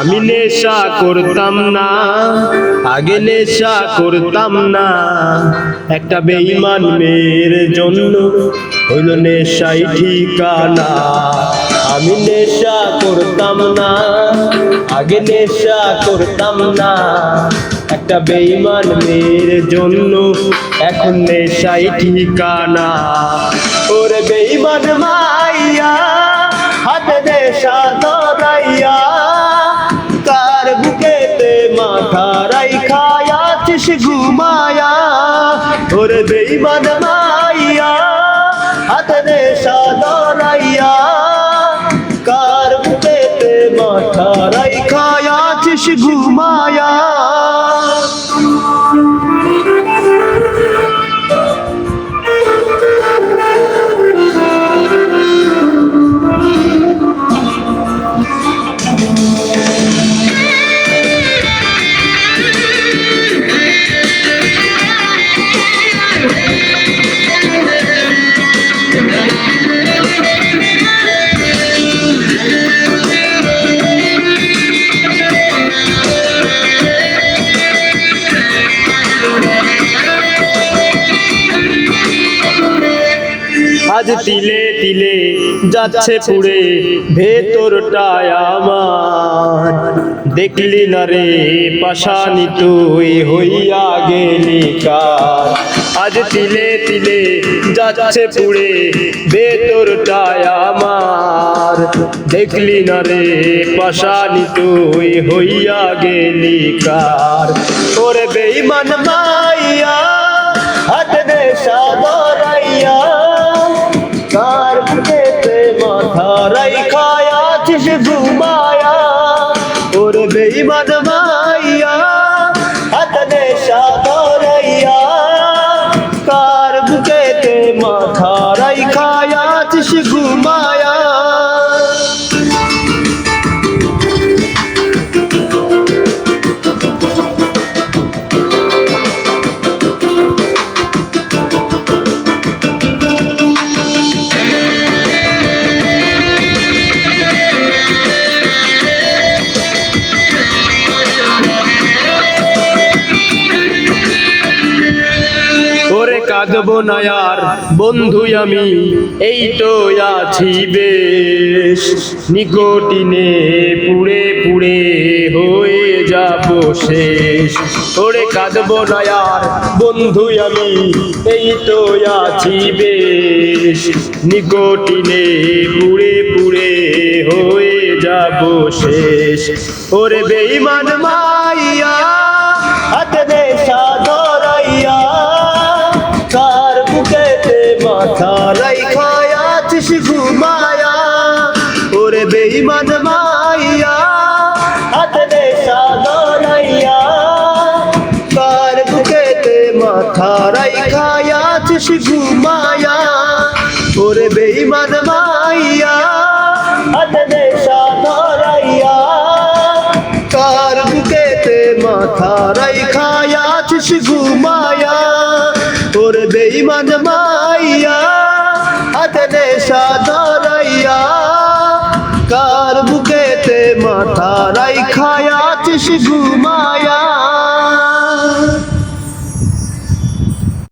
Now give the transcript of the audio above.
আমি নেশা করতাম না, আগে নেশা করতাম না, একটা বেঈমান মেয়ের জন্য হইল নেশাই ঠিকানা। আমি নেশা করতাম না, আগে নেশা করতাম না, একটা বেঈমান মেয়ের জন্য এখন নেশাই ঠিকানা। ওরে বেঈমান মাইয়া হাতে নেশা ধরাইয়া, কার বুকেতে মাথা রাইখা আছিস ঘুমায়া। ওরে বেঈমান মাইয়া হাতে নেশা ধরাইয়া, কার বুকেতে মাথা রাইখা আছিস ঘুমায়া। আজ তিলে তিলে যাচ্ছে পুড়ে ভেতরটায় আমার, দেখলি না রে পাশানি তুই হইয়া গেলি কার। আজ তিলে তিলে যাচ্ছে পুড়ে ভেতরটায় আমার, দেখলি না রে পাশানি তুই হইয়া গেলি কার। ওরে বেঈমান মাইয়া হাতে নেশা ধরাইয়া, কার বুকেতে মাথা রাইখা আছিস ঘুমায়া। ওরে বেঈমান মাইয়া হাতে নেশা ধরাইয়া, কার বুকেতে মাথা রাইখা আছিস ঘুমায়া। কাঁদবো না আর বন্ধু আমি, এই তো আছি বেশ, নিকোটিনে পুড়ে পুড়ে হয়ে যাব শেষ। ওরে কাঁদবো না আর বন্ধু আমি, এই তো আছি বেশ, নিকোটিনে পুড়ে পুড়ে হয়ে যাব শেষ। ওরে বেঈমান মাইয়া হাতে নেশা ধরাইয়া, কার বুকেতে মাথা রাইখা আছিস ঘুমায়া। ওরে বেঈমান মাইয়া হাতে নেশা ধরাইয়া, কার বুকেতে মাথা রাইখা আছিস ঘুমায়া। ওরে বেঈমান মাইয়া হাতে নেশা ধরাইয়া, কার বুকেতে মাথা রাইখা আছিস ঘুমায়া। ওরে বেঈমান মাইয়া হাতে নেশা ধরাইয়া, কার বুকেতে মাথা রাইখা আছিস ঘুমায়া।